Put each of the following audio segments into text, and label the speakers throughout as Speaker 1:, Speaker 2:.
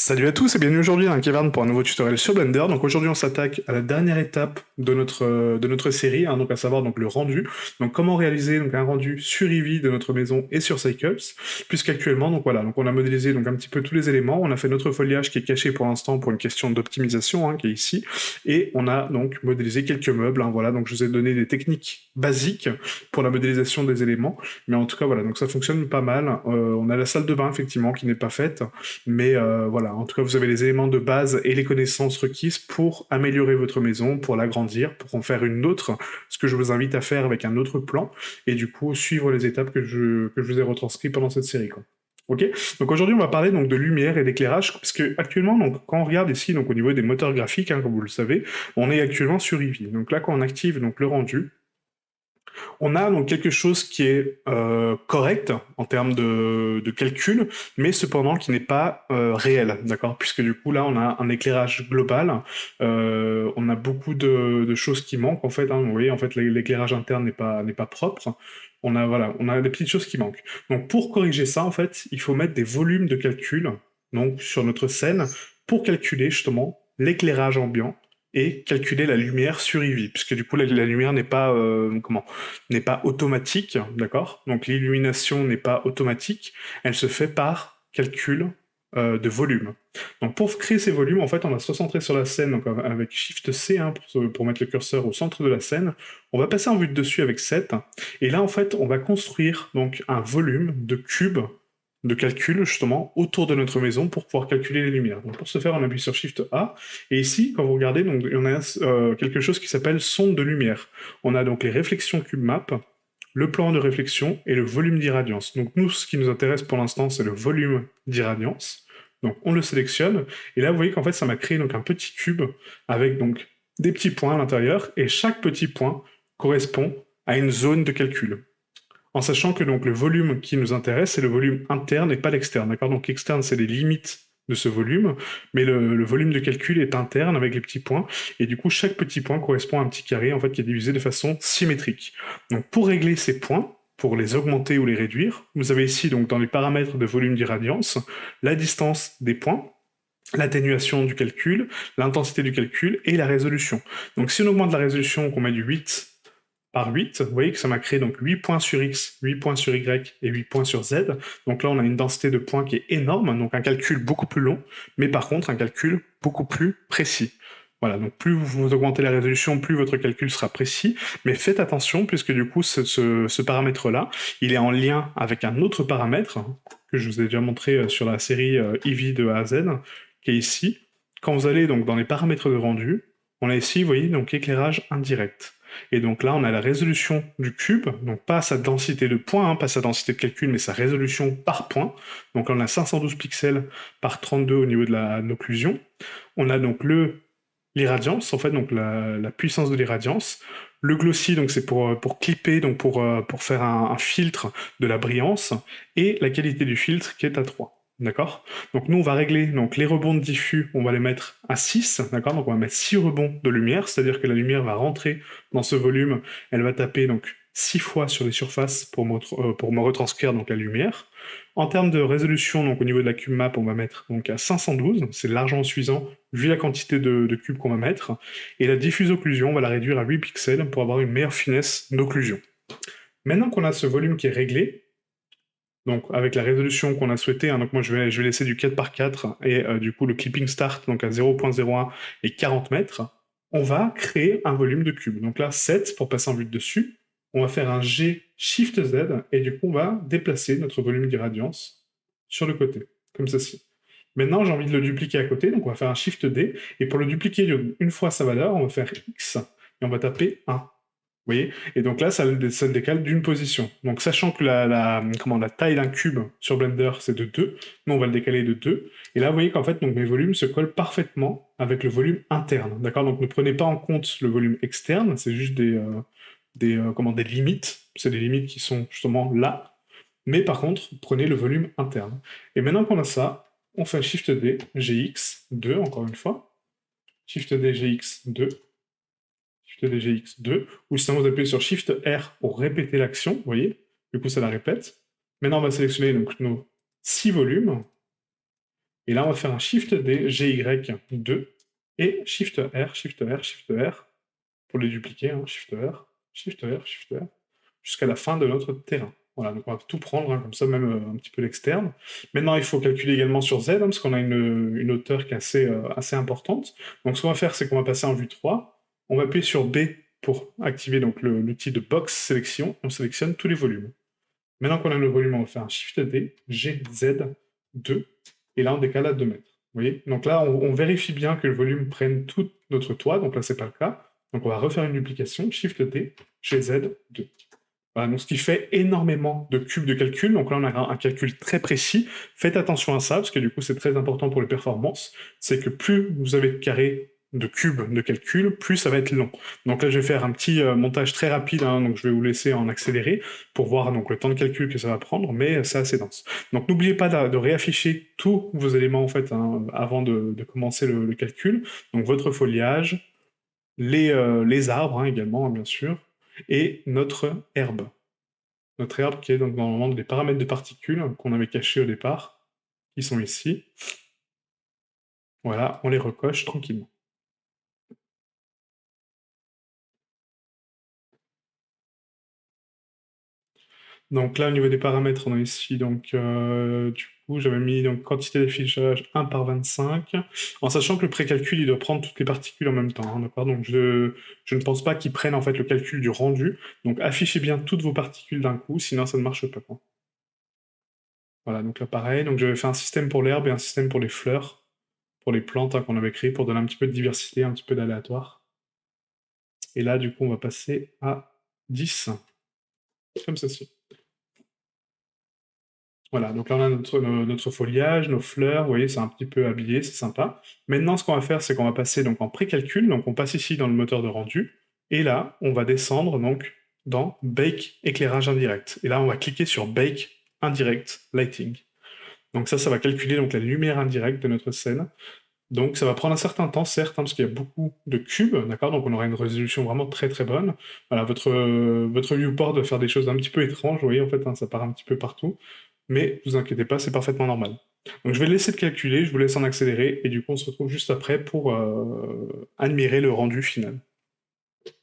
Speaker 1: Salut à tous et bienvenue aujourd'hui dans la caverne pour un nouveau tutoriel sur Blender. Donc aujourd'hui on s'attaque à la dernière étape de notre série, hein, donc à savoir donc le rendu. Donc comment réaliser donc un rendu sur Eevee de notre maison et sur Cycles, puisqu'actuellement donc voilà, donc on a modélisé donc un petit peu tous les éléments, on a fait notre foliage qui est caché pour l'instant pour une question d'optimisation, hein, qui est ici, et on a donc modélisé quelques meubles, hein, voilà, donc je vous ai donné des techniques basiques pour la modélisation des éléments, mais en tout cas voilà, donc ça fonctionne pas mal. On a la salle de bain effectivement qui n'est pas faite, mais voilà, en tout cas, vous avez les éléments de base et les connaissances requises pour améliorer votre maison, pour l'agrandir, pour en faire une autre, ce que je vous invite à faire avec un autre plan, et du coup, suivre les étapes que je vous ai retranscrites pendant cette série, quoi. Ok. Donc aujourd'hui, on va parler donc de lumière et d'éclairage, parce que actuellement, donc quand on regarde ici, donc au niveau des moteurs graphiques, hein, comme vous le savez, on est actuellement sur Eevee. Donc là, quand on active donc le rendu, on a donc quelque chose qui est correct en termes de calcul, mais cependant qui n'est pas réel, d'accord? Puisque du coup là on a un éclairage global, on a beaucoup de choses qui manquent en fait. Hein, vous voyez en fait l'éclairage interne n'est pas propre. On a des petites choses qui manquent. Donc pour corriger ça en fait, il faut mettre des volumes de calcul donc sur notre scène pour calculer justement l'éclairage ambiant et calculer la lumière sur Eevee, puisque du coup la lumière n'est pas automatique, d'accord? Donc l'illumination n'est pas automatique, elle se fait par calcul de volume. Donc pour créer ces volumes, en fait, on va se recentrer sur la scène donc avec Shift C, hein, pour mettre le curseur au centre de la scène. On va passer en vue de dessus avec 7, et là en fait on va construire donc un volume de cubes de calcul justement autour de notre maison pour pouvoir calculer les lumières. Donc pour ce faire, on appuie sur Shift A, et ici, quand vous regardez, donc, on a quelque chose qui s'appelle sonde de lumière. On a donc les réflexions cube map, le plan de réflexion et le volume d'irradiance. Donc nous, ce qui nous intéresse pour l'instant, c'est le volume d'irradiance. Donc on le sélectionne, et là vous voyez qu'en fait ça m'a créé donc un petit cube avec donc des petits points à l'intérieur, et chaque petit point correspond à une zone de calcul. En sachant que donc le volume qui nous intéresse, c'est le volume interne et pas l'externe, d'accord? Donc l'externe, c'est les limites de ce volume, mais le volume de calcul est interne avec les petits points, et du coup chaque petit point correspond à un petit carré en fait qui est divisé de façon symétrique. Donc pour régler ces points, pour les augmenter ou les réduire, vous avez ici donc dans les paramètres de volume d'irradiance, la distance des points, l'atténuation du calcul, l'intensité du calcul et la résolution. Donc si on augmente la résolution, qu'on met du 8 par 8, vous voyez que ça m'a créé donc 8 points sur X, 8 points sur Y et 8 points sur Z. Donc là, on a une densité de points qui est énorme, donc un calcul beaucoup plus long, mais par contre, un calcul beaucoup plus précis. Voilà, donc plus vous augmentez la résolution, plus votre calcul sera précis, mais faites attention, puisque du coup, ce paramètre-là, il est en lien avec un autre paramètre, que je vous ai déjà montré sur la série Eevee de A à Z, qui est ici. Quand vous allez donc dans les paramètres de rendu, on a ici, vous voyez, donc éclairage indirect. Et donc là, on a la résolution du cube, donc pas sa densité de points, hein, pas sa densité de calcul, mais sa résolution par point. Donc là, on a 512 pixels par 32 au niveau de l'occlusion. On a donc l'irradiance, en fait, donc la puissance de l'irradiance. Le glossy, donc c'est pour clipper, donc pour faire un filtre de la brillance, et la qualité du filtre qui est à 3. D'accord? Donc nous, on va régler donc les rebonds de diffus, on va les mettre à 6, d'accord? Donc on va mettre 6 rebonds de lumière, c'est-à-dire que la lumière va rentrer dans ce volume, elle va taper donc 6 fois sur les surfaces pour me retranscrire donc la lumière. En termes de résolution, donc au niveau de la cube map, on va mettre donc à 512, c'est largement suffisant vu la quantité de cubes qu'on va mettre. Et la diffuse occlusion, on va la réduire à 8 pixels pour avoir une meilleure finesse d'occlusion. Maintenant qu'on a ce volume qui est réglé, donc avec la résolution qu'on a souhaité, hein, donc moi je vais laisser du 4 par 4 et du coup le clipping start donc à 0.01 et 40 mètres, on va créer un volume de cube. Donc là 7 pour passer en vue de dessus, on va faire un G Shift Z et du coup on va déplacer notre volume d'irradiance sur le côté, comme ceci. Maintenant j'ai envie de le dupliquer à côté, donc on va faire un Shift D, et pour le dupliquer une fois sa valeur, on va faire X et on va taper 1. Vous voyez? Et donc là, ça le décale d'une position. Donc sachant que la taille d'un cube sur Blender, c'est de 2, nous on va le décaler de 2. Et là, vous voyez qu'en fait, donc, mes volumes se collent parfaitement avec le volume interne. D'accord? Donc ne prenez pas en compte le volume externe, c'est juste des limites. C'est des limites qui sont justement là. Mais par contre, prenez le volume interne. Et maintenant qu'on a ça, on fait Shift D, GX, 2, encore une fois. Shift D, GX, 2. Shift DGX2, ou sinon vous appuyez sur Shift R pour répéter l'action, vous voyez, du coup ça la répète. Maintenant on va sélectionner donc nos 6 volumes, Et là, on va faire un Shift D, GY2, et Shift R, Shift R, Shift R, pour les dupliquer, hein, Shift R, Shift R, Shift R, jusqu'à la fin de notre terrain. Voilà, donc on va tout prendre, hein, comme ça, même un petit peu l'externe. Maintenant, il faut calculer également sur Z, hein, parce qu'on a une hauteur qui est assez importante. Donc ce qu'on va faire, c'est qu'on va passer en vue 3, on va appuyer sur B pour activer donc l'outil de box sélection, on sélectionne tous les volumes. Maintenant qu'on a le volume, on va faire un Shift D, G, Z, 2, et là on décale à 2 mètres. Vous voyez, donc là on vérifie bien que le volume prenne tout notre toit, donc là c'est pas le cas. Donc on va refaire une duplication, Shift D, GZ, 2. Voilà, donc ce qui fait énormément de cubes de calcul. Donc là on a un calcul très précis. Faites attention à ça, parce que du coup c'est très important pour les performances. C'est que plus vous avez de carrés de cubes de calcul, plus ça va être long. Donc là je vais faire un petit montage très rapide, hein, donc je vais vous laisser en accéléré pour voir donc, le temps de calcul que ça va prendre, mais c'est assez dense. Donc n'oubliez pas de réafficher tous vos éléments en fait, hein, avant de commencer le calcul. Donc votre foliage, les arbres hein, également, hein, bien sûr, et notre herbe. Notre herbe qui est donc normalement des paramètres de particules qu'on avait cachés au départ, qui sont ici. Voilà, on les recoche tranquillement. Donc là, au niveau des paramètres, on a ici, donc, du coup, j'avais mis donc, quantité d'affichage 1 par 25, en sachant que le précalcul, il doit prendre toutes les particules en même temps, hein, d'accord? Donc je ne pense pas qu'il prenne en fait le calcul du rendu, donc affichez bien toutes vos particules d'un coup, sinon ça ne marche pas, quoi. Voilà, donc là pareil, donc j'avais fait un système pour l'herbe et un système pour les fleurs, pour les plantes hein, qu'on avait créées, pour donner un petit peu de diversité, un petit peu d'aléatoire. Et là, du coup, on va passer à 10, comme ceci. Voilà, donc là on a notre foliage, nos fleurs, vous voyez, c'est un petit peu habillé, c'est sympa. Maintenant, ce qu'on va faire, c'est qu'on va passer donc en précalcul, donc on passe ici dans le moteur de rendu, et là, on va descendre donc dans Bake éclairage indirect. Et là, on va cliquer sur Bake indirect lighting. Donc ça va calculer donc la lumière indirecte de notre scène. Donc ça va prendre un certain temps, certes, hein, parce qu'il y a beaucoup de cubes, d'accord? Donc on aura une résolution vraiment très très bonne. Voilà, votre viewport va faire des choses un petit peu étranges, vous voyez, en fait, hein, ça part un petit peu partout. Mais vous inquiétez pas, c'est parfaitement normal. Donc je vais laisser de calculer, je vous laisse en accélérer, et du coup on se retrouve juste après pour admirer le rendu final.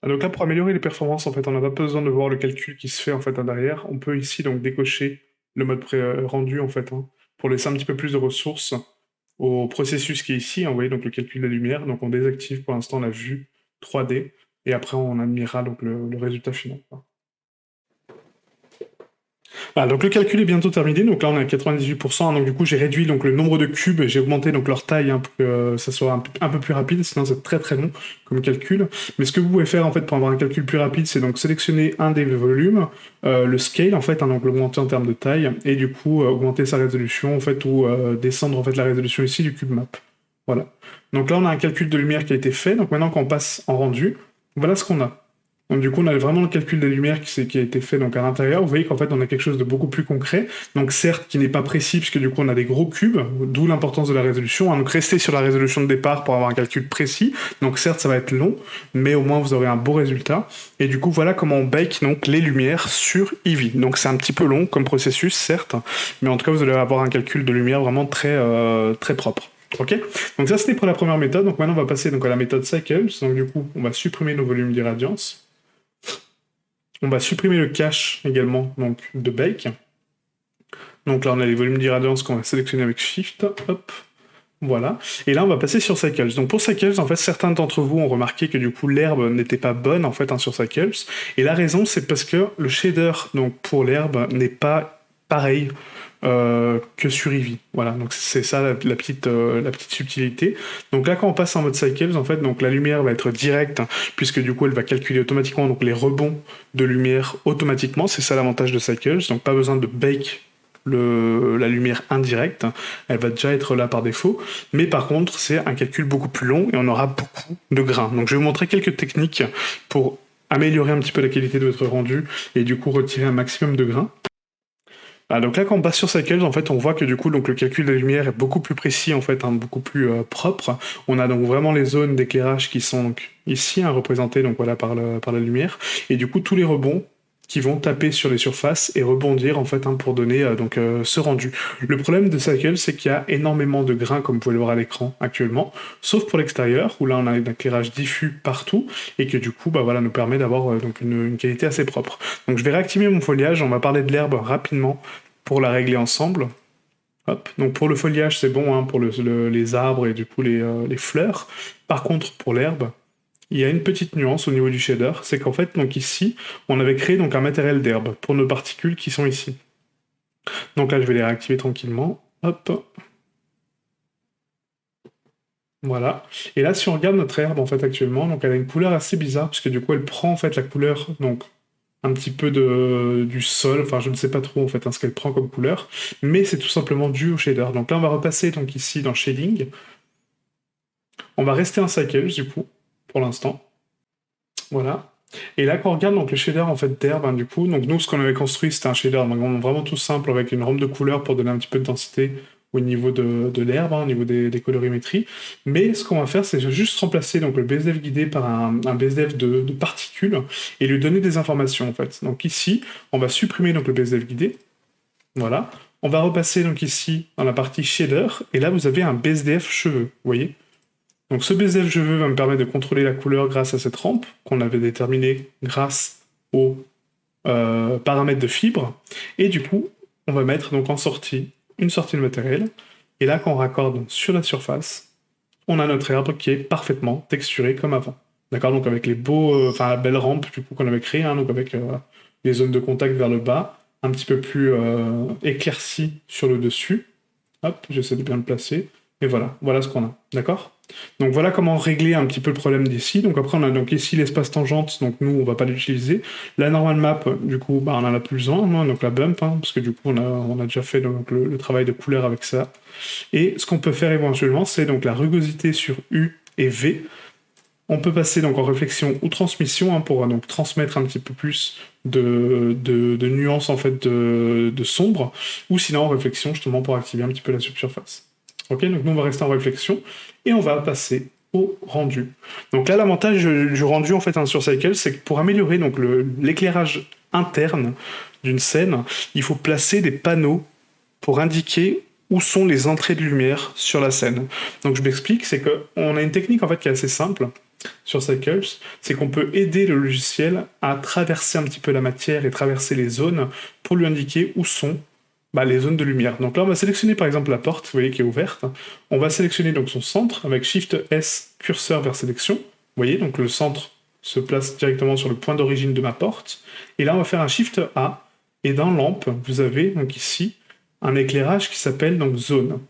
Speaker 1: Ah, donc là, pour améliorer les performances, en fait, on n'a pas besoin de voir le calcul qui se fait en fait derrière. On peut ici donc décocher le mode rendu en fait, hein, pour laisser un petit peu plus de ressources au processus qui est ici, hein, vous voyez, donc le calcul de la lumière. Donc on désactive pour l'instant la vue 3D, et après on admirera donc le résultat final, quoi. Ah, donc le calcul est bientôt terminé, donc là on est à 98%, hein, donc du coup j'ai réduit donc, le nombre de cubes, j'ai augmenté donc leur taille hein, pour que ça soit un peu plus rapide, sinon c'est très très long comme calcul. Mais ce que vous pouvez faire en fait pour avoir un calcul plus rapide, c'est donc sélectionner un des volumes, le scale en fait, hein, donc l'augmenter en termes de taille, et du coup augmenter sa résolution en fait, ou descendre en fait la résolution ici du cube map. Voilà. Donc là on a un calcul de lumière qui a été fait, donc maintenant quand on passe en rendu, voilà ce qu'on a. Donc du coup, on a vraiment le calcul des lumières qui a été fait donc à l'intérieur. Vous voyez qu'en fait, on a quelque chose de beaucoup plus concret. Donc certes, qui n'est pas précis, puisque du coup, on a des gros cubes, d'où l'importance de la résolution, hein. Donc restez sur la résolution de départ pour avoir un calcul précis. Donc certes, ça va être long, mais au moins, vous aurez un beau résultat. Et du coup, voilà comment on bake donc, les lumières sur Eevee. Donc c'est un petit peu long comme processus, certes, mais en tout cas, vous allez avoir un calcul de lumière vraiment très, très propre. Ok, donc ça c'était pour la première méthode. Donc maintenant on va passer donc à la méthode Cycles. Donc du coup on va supprimer nos volumes d'irradiance. On va supprimer le cache également donc, de Bake. Donc là, on a les volumes d'irradiance qu'on va sélectionner avec Shift. Hop. Voilà. Et là, on va passer sur Cycles. Donc pour Cycles, en fait, certains d'entre vous ont remarqué que du coup, l'herbe n'était pas bonne en fait hein, sur Cycles. Et la raison, c'est parce que le shader donc, pour l'herbe n'est pas pareil que sur Eevee. Voilà, donc c'est ça la petite subtilité. Donc là, quand on passe en mode Cycles, en fait, donc la lumière va être directe, hein, puisque du coup, elle va calculer automatiquement donc, les rebonds de lumière automatiquement. C'est ça l'avantage de Cycles. Donc pas besoin de bake la lumière indirecte, elle va déjà être là par défaut, mais par contre c'est un calcul beaucoup plus long et on aura beaucoup de grains. Donc je vais vous montrer quelques techniques pour améliorer un petit peu la qualité de votre rendu et du coup retirer un maximum de grains. Ah, donc là, quand on passe sur Cycles, en fait, on voit que du coup, donc, le calcul de la lumière est beaucoup plus précis, en fait, hein, beaucoup plus propre. On a donc vraiment les zones d'éclairage qui sont donc, ici, hein, représentées donc, voilà, par la lumière. Et du coup, tous les rebonds qui vont taper sur les surfaces et rebondir en fait pour donner ce rendu. Le problème de Cycle, c'est qu'il y a énormément de grains comme vous pouvez le voir à l'écran actuellement, sauf pour l'extérieur où là on a un éclairage diffus partout et que du coup nous permet d'avoir une qualité assez propre. Donc je vais réactiver mon foliage, on va parler de l'herbe rapidement pour la régler ensemble. Hop. Donc pour le foliage c'est bon pour les arbres et du coup les fleurs. Par contre pour l'herbe, il y a une petite nuance au niveau du shader, c'est qu'en fait, donc ici, on avait créé donc un matériel d'herbe pour nos particules qui sont ici. Donc là, je vais les réactiver tranquillement. Hop. Voilà. Et là, si on regarde notre herbe, en fait, actuellement, donc elle a une couleur assez bizarre, parce que du coup, elle prend, en fait, la couleur, donc, un petit peu du sol, enfin, je ne sais pas trop, en fait, ce qu'elle prend comme couleur, mais c'est tout simplement dû au shader. Donc là, on va repasser, donc, ici, dans Shading. On va rester en Cycles, du coup, pour l'instant. Voilà. Et là, quand on regarde donc, le shader en fait, d'herbe, du coup, donc nous, ce qu'on avait construit, c'était un shader vraiment tout simple avec une rampe de couleurs pour donner un petit peu de densité au niveau de l'herbe, au niveau des colorimétries. Mais ce qu'on va faire, c'est juste remplacer donc, le BSDF guidé par un BSDF de particules et lui donner des informations, en fait. Donc ici, on va supprimer donc, le BSDF guidé. Voilà. On va repasser donc ici dans la partie shader, et là, vous avez un BSDF cheveux, vous voyez. Donc ce BSDF cheveux va me permettre de contrôler la couleur grâce à cette rampe qu'on avait déterminée grâce aux paramètres de fibre. Et du coup, on va mettre donc en sortie une sortie de matériel. Et là, quand on raccorde sur la surface, on a notre herbe qui est parfaitement texturée comme avant. D'accord. Donc avec les la belle rampe du coup qu'on avait créée, donc avec les zones de contact vers le bas, un petit peu plus éclaircies sur le dessus. Hop, j'essaie de bien le placer. Et voilà ce qu'on a. D'accord. Donc voilà comment régler un petit peu le problème d'ici. Donc après on a donc ici l'espace tangente, donc nous on va pas l'utiliser. La normal map, du coup on en a plus besoin, donc la bump, parce que du coup on a déjà fait donc, le travail de couleur avec ça. Et ce qu'on peut faire éventuellement, c'est donc la rugosité sur U et V. On peut passer donc en réflexion ou transmission pour donc transmettre un petit peu plus de nuances en fait de sombre, ou sinon en réflexion justement pour activer un petit peu la subsurface. Ok, donc nous on va rester en réflexion et on va passer au rendu. Donc là l'avantage du rendu en fait sur Cycle, c'est que pour améliorer donc l'éclairage interne d'une scène, il faut placer des panneaux pour indiquer où sont les entrées de lumière sur la scène. Donc je m'explique, c'est qu'on a une technique en fait qui est assez simple sur Cycles, c'est qu'on peut aider le logiciel à traverser un petit peu la matière et traverser les zones pour lui indiquer où sont les zones de lumière. Donc là, on va sélectionner par exemple la porte, vous voyez, qui est ouverte. On va sélectionner donc son centre avec Shift S, curseur vers sélection. Vous voyez, donc le centre se place directement sur le point d'origine de ma porte. Et là, on va faire un Shift A. Et dans lampe, vous avez donc ici un éclairage qui s'appelle donc zone.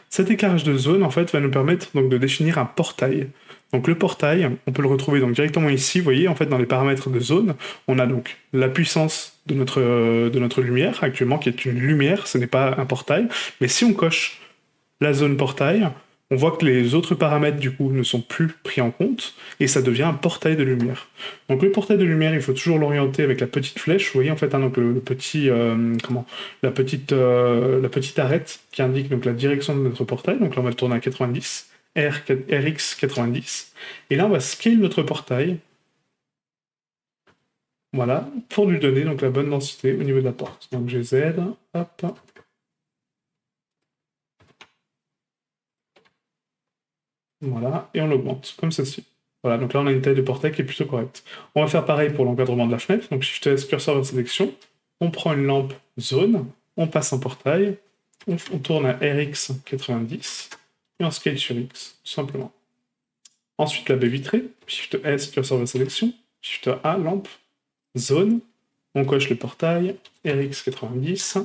Speaker 1: Cet éclairage de zone, en fait, va nous permettre donc de définir un portail. Donc le portail, on peut le retrouver donc directement ici, vous voyez, en fait, dans les paramètres de zone, on a donc la puissance de notre lumière, actuellement, qui est une lumière, ce n'est pas un portail, mais si on coche la zone portail, on voit que les autres paramètres, du coup, ne sont plus pris en compte, et ça devient un portail de lumière. Donc le portail de lumière, il faut toujours l'orienter avec la petite flèche, vous voyez, en fait, donc le petit, la petite arête qui indique donc la direction de notre portail, donc là, on va le tourner à 90, RX 90, et là, on va scale notre portail, voilà, pour lui donner donc la bonne densité au niveau de la porte. Donc j'ai Z, hop, voilà, et on l'augmente, comme ceci. Voilà, donc là on a une taille de portail qui est plutôt correcte. On va faire pareil pour l'encadrement de la fenêtre, donc Shift S, curseur de sélection, on prend une lampe zone, on passe en portail, on tourne à RX 90, et on scale sur X, tout simplement. Ensuite la baie vitrée, Shift S, curseur de sélection, Shift A, lampe, zone, on coche le portail, RX 90,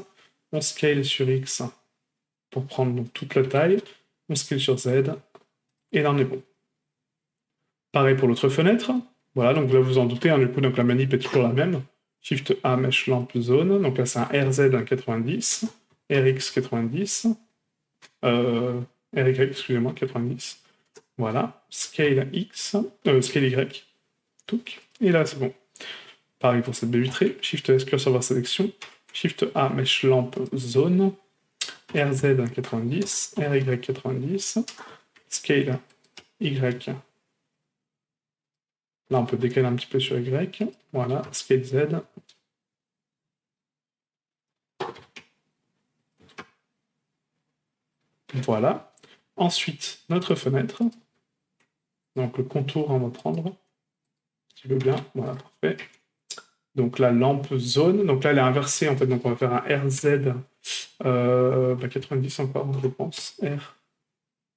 Speaker 1: on scale sur X pour prendre donc, toute la taille, on scale sur Z, et là on est bon. Pareil pour l'autre fenêtre. Voilà, donc là vous en doutez, du coup donc la manip est toujours la même. Shift A, mesh lampe zone. Donc là c'est un RZ 90, RX 90, RY, excusez-moi, 90. Voilà, scale X, scale Y, touc, et là c'est bon. Pareil pour cette baie vitrée, Shift S, curseur vers sélection, Shift A, mesh lampe zone, RZ 90, RY 90, scale Y. Là, on peut décaler un petit peu sur Y. Voilà, scale Z. Voilà. Ensuite, notre fenêtre. Donc le contour, on va prendre. Si tu veux bien. Voilà, parfait. Donc la lampe zone. Donc là, elle est inversée, en fait. Donc on va faire un RZ 90 encore, je pense.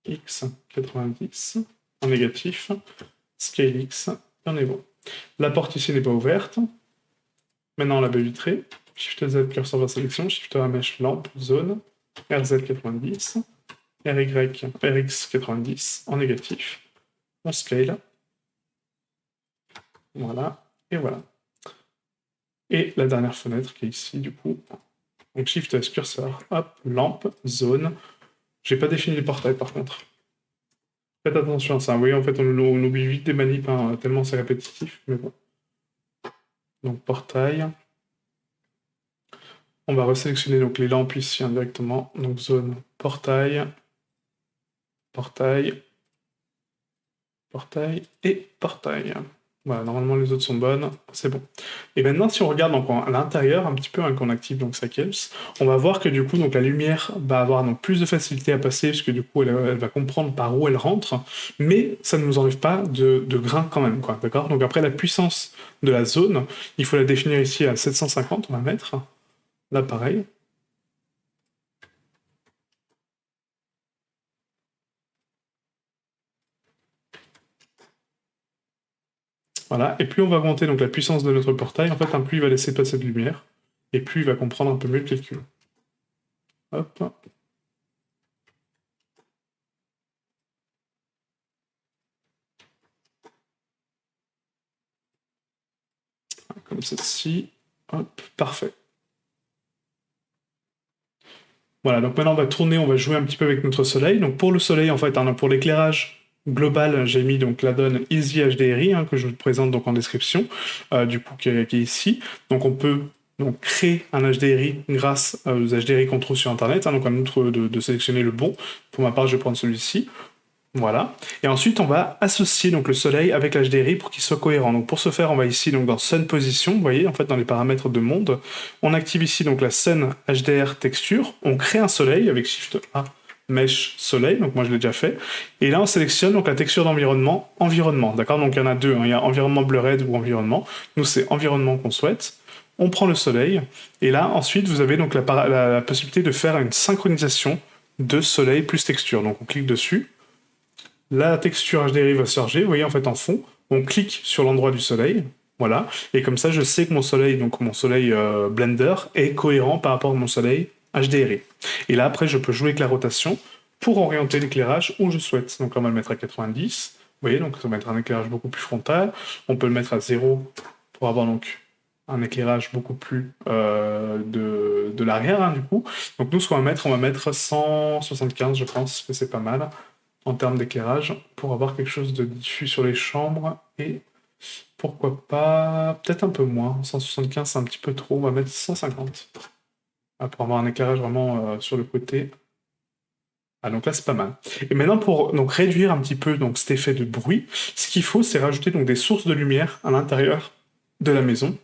Speaker 1: RX 90 en négatif. Scale X, et on est bon. La porte ici n'est pas ouverte. Maintenant, la baie vitrée. Shift Z, curseur vers sélection. Shift A, mèche, lampe, zone. RZ 90. RX 90 en négatif. On scale. Voilà. Et voilà. Et la dernière fenêtre qui est ici, du coup. Donc Shift S, curseur, hop, lampe, zone. J'ai pas défini les portails par contre. Faites attention à ça. Vous voyez, en fait, on oublie vite des manips, hein, tellement c'est répétitif, mais bon. Donc portail. On va resélectionner donc les lampes ici indirectement. Donc zone, portail, portail, portail et portail. Voilà, normalement les autres sont bonnes, c'est bon. Et maintenant, si on regarde donc à l'intérieur un petit peu, hein, qu'on active donc Cycles, on va voir que du coup donc la lumière va avoir donc plus de facilité à passer, parce que du coup elle va comprendre par où elle rentre, mais ça ne nous enlève pas de grain quand même, quoi, d'accord? Donc après la puissance de la zone, il faut la définir ici à 750, on va mettre. Là pareil. Voilà, et plus on va augmenter donc la puissance de notre portail, en fait, plus il va laisser passer de lumière, et plus il va comprendre un peu mieux le calcul. Hop. Comme celle-ci. Hop, parfait. Voilà, donc maintenant on va tourner, on va jouer un petit peu avec notre soleil. Donc pour le soleil, en fait, hein, pour l'éclairage global, j'ai mis donc la donne Easy HDRI, hein, que je vous présente donc en description, du coup qui est ici. Donc on peut donc créer un HDRI grâce aux HDRI qu'on trouve sur internet, hein, donc à nous de sélectionner le bon. Pour ma part, je vais prendre celui-ci. Voilà. Et ensuite, on va associer donc le soleil avec l'HDRI pour qu'il soit cohérent. Donc pour ce faire, on va ici donc dans Sun Position, vous voyez, en fait dans les paramètres de monde, on active ici donc la Sun HDR texture, on crée un soleil avec Shift A, Mesh Soleil, donc moi je l'ai déjà fait. Et là, on sélectionne donc la texture d'environnement, environnement, d'accord? Donc il y en a deux, hein, il y a environnement blurred ou environnement. Nous, c'est environnement qu'on souhaite. On prend le soleil, et là, ensuite, vous avez donc la possibilité de faire une synchronisation de soleil plus texture. Donc on clique dessus. La texture HDRI va se charger, vous voyez en fait en fond, on clique sur l'endroit du soleil, voilà, et comme ça je sais que mon soleil, donc mon soleil Blender, est cohérent par rapport à mon soleil HDRI. Et là après je peux jouer avec la rotation pour orienter l'éclairage où je souhaite. Donc là on va le mettre à 90, vous voyez, donc ça va être un éclairage beaucoup plus frontal, on peut le mettre à 0 pour avoir donc un éclairage beaucoup plus de l'arrière, hein, du coup. Donc nous ce qu'on va mettre 175, je pense que c'est pas mal en termes d'éclairage, pour avoir quelque chose de diffus sur les chambres, et pourquoi pas, peut-être un peu moins, 175 c'est un petit peu trop, on va mettre 150, pour avoir un éclairage vraiment sur le côté. Ah donc là c'est pas mal. Et maintenant pour donc réduire un petit peu donc cet effet de bruit, ce qu'il faut c'est rajouter donc des sources de lumière à l'intérieur de la maison,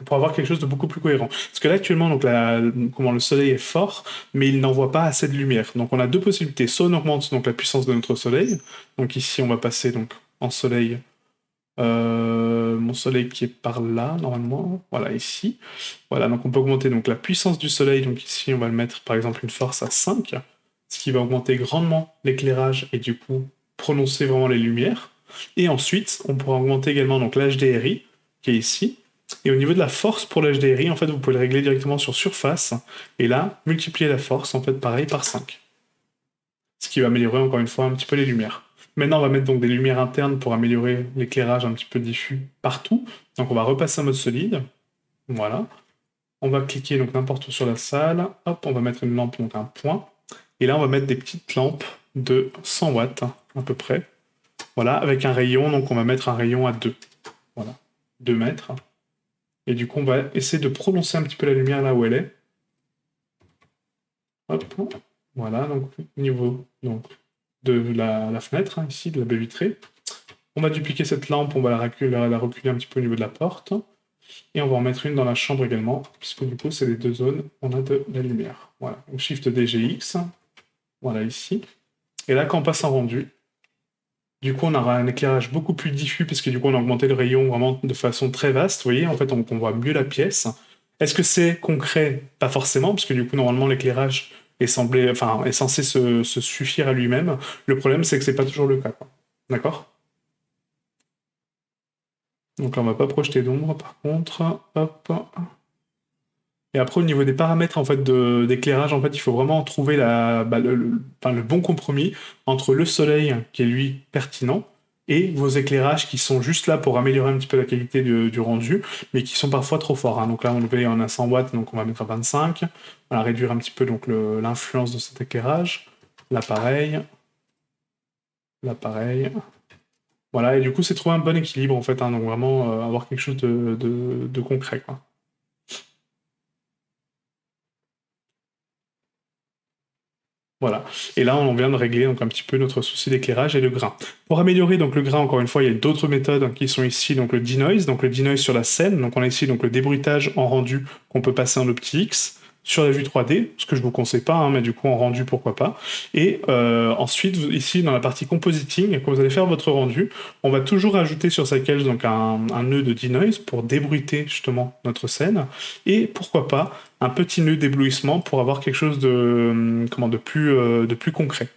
Speaker 1: pour avoir quelque chose de beaucoup plus cohérent. Parce que là, actuellement, donc, comment le soleil est fort, mais il n'envoie pas assez de lumière. Donc on a deux possibilités. Soit on augmente donc, la puissance de notre soleil. Donc ici, on va passer donc, en soleil. Mon soleil qui est par là, normalement. Voilà, ici. Voilà, donc on peut augmenter donc, la puissance du soleil. Donc ici, on va le mettre, par exemple, une force à 5, ce qui va augmenter grandement l'éclairage et du coup, prononcer vraiment les lumières. Et ensuite, on pourra augmenter également donc l'HDRI, qui est ici. Et au niveau de la force pour l'HDRI, en fait, vous pouvez le régler directement sur surface. Et là, multiplier la force, en fait, pareil, par 5. Ce qui va améliorer encore une fois un petit peu les lumières. Maintenant, on va mettre donc des lumières internes pour améliorer l'éclairage un petit peu diffus partout. Donc on va repasser en mode solide. Voilà. On va cliquer donc n'importe où sur la salle. Hop, on va mettre une lampe, donc un point. Et là, on va mettre des petites lampes de 100 watts, à peu près. Voilà, avec un rayon, donc on va mettre un rayon à 2. Voilà, 2 mètres. Et du coup, on va essayer de prononcer un petit peu la lumière là où elle est. Hop, voilà, donc au niveau donc, de la fenêtre, hein, ici, de la baie vitrée. On va dupliquer cette lampe, on va la reculer un petit peu au niveau de la porte. Et on va en mettre une dans la chambre également, puisque du coup, c'est les deux zones où on a de la lumière. Voilà, donc Shift DGX. Voilà, ici. Et là, quand on passe en rendu, du coup, on aura un éclairage beaucoup plus diffus, parce que du coup, on a augmenté le rayon vraiment de façon très vaste, vous voyez, en fait, on voit mieux la pièce. Est-ce que c'est concret? Pas forcément, parce que du coup, normalement, l'éclairage est censé se suffire à lui-même. Le problème, c'est que c'est pas toujours le cas, quoi. D'accord? Donc là, on va pas projeter d'ombre, par contre. Hop. Et après, au niveau des paramètres en fait, d'éclairage, en fait, il faut vraiment trouver le bon compromis entre le soleil, qui est lui pertinent, et vos éclairages qui sont juste là pour améliorer un petit peu la qualité du rendu, mais qui sont parfois trop forts, hein. Donc là, on a 100 watts, donc on va mettre à 25. On va réduire un petit peu donc l'influence de cet éclairage. L'appareil. L'appareil. Voilà, et du coup, c'est trouver un bon équilibre, en fait, hein, donc vraiment avoir quelque chose de concret, quoi. Voilà. Et là, on vient de régler donc un petit peu notre souci d'éclairage et de grain. Pour améliorer donc le grain, encore une fois, il y a d'autres méthodes qui sont ici, donc le denoise, donc le denoise sur la scène. Donc on a ici donc le débruitage en rendu qu'on peut passer en OptiX sur la vue 3D, ce que je vous conseille pas, hein, mais du coup en rendu pourquoi pas. Et ensuite ici dans la partie compositing, quand vous allez faire votre rendu, on va toujours ajouter sur Cycles donc un nœud de denoise pour débruiter justement notre scène et pourquoi pas un petit nœud d'éblouissement pour avoir quelque chose de plus concret.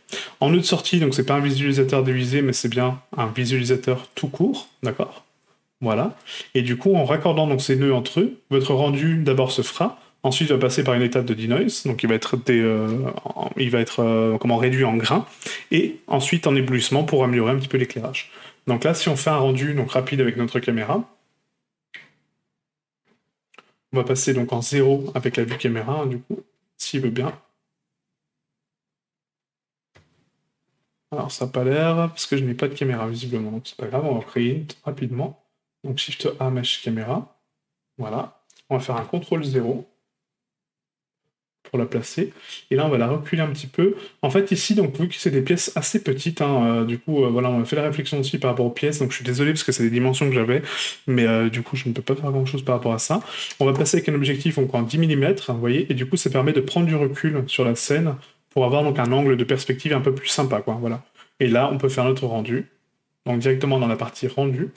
Speaker 1: En nœud de sortie, donc c'est pas un visualisateur dévisé, mais c'est bien un visualisateur tout court, d'accord? Voilà. Et du coup, en raccordant donc ces nœuds entre eux, votre rendu d'abord se fera. Ensuite, il va passer par une étape de denoise, donc il va être, réduit en grains, et ensuite en éblouissement pour améliorer un petit peu l'éclairage. Donc là, si on fait un rendu donc rapide avec notre caméra, on va passer donc en 0 avec la vue caméra, hein, du coup, s'il veut bien. Alors ça n'a pas l'air, parce que je n'ai pas de caméra visiblement, donc c'est pas grave, on va créer une rapidement. Donc Shift A, Mesh Caméra. Voilà. On va faire un CTRL 0 pour la placer. Et là, on va la reculer un petit peu. En fait, ici, donc, vu que c'est des pièces assez petites, hein, du coup, voilà, on a fait la réflexion aussi par rapport aux pièces, donc je suis désolé parce que c'est des dimensions que j'avais, mais du coup, je ne peux pas faire grand-chose par rapport à ça. On va passer avec un objectif donc, en 10 mm, vous voyez, et du coup, ça permet de prendre du recul sur la scène pour avoir donc un angle de perspective un peu plus sympa, quoi, voilà. Et là, on peut faire notre rendu, donc directement dans la partie rendu.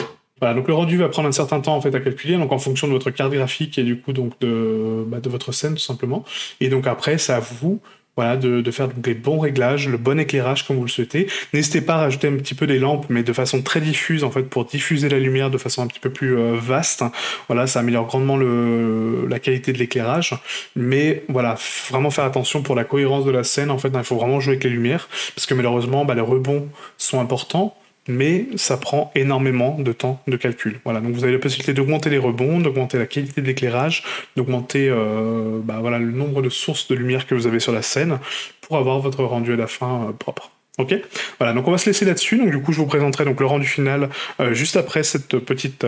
Speaker 1: Voilà, donc le rendu va prendre un certain temps en fait à calculer, donc en fonction de votre carte graphique et du coup donc de votre scène tout simplement. Et donc après, c'est à vous, voilà, de faire donc les bons réglages, le bon éclairage comme vous le souhaitez. N'hésitez pas à rajouter un petit peu des lampes, mais de façon très diffuse en fait pour diffuser la lumière de façon un petit peu plus vaste. Voilà, ça améliore grandement la qualité de l'éclairage. Mais voilà, vraiment faire attention pour la cohérence de la scène. En fait, il faut vraiment jouer avec les lumières parce que malheureusement, les rebonds sont importants, mais ça prend énormément de temps de calcul. Voilà, donc vous avez la possibilité d'augmenter les rebonds, d'augmenter la qualité de l'éclairage, d'augmenter le nombre de sources de lumière que vous avez sur la scène pour avoir votre rendu à la fin propre. Ok, voilà, donc on va se laisser là-dessus. Donc du coup, je vous présenterai donc le rendu final juste après cette petite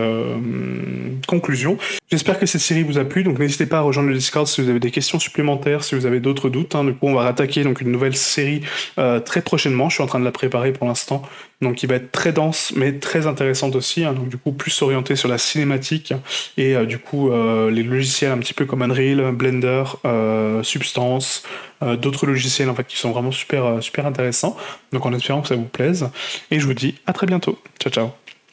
Speaker 1: conclusion. J'espère que cette série vous a plu. Donc n'hésitez pas à rejoindre le Discord si vous avez des questions supplémentaires, si vous avez d'autres doutes, hein. Du coup, on va rattaquer donc une nouvelle série très prochainement. Je suis en train de la préparer pour l'instant, donc qui va être très dense, mais très intéressante aussi. Hein. Donc du coup, plus orientée sur la cinématique et du coup les logiciels un petit peu comme Unreal, Blender, Substance. D'autres logiciels en fait qui sont vraiment super intéressants, donc en espérant que ça vous plaise, et je vous dis à très bientôt. Ciao ciao.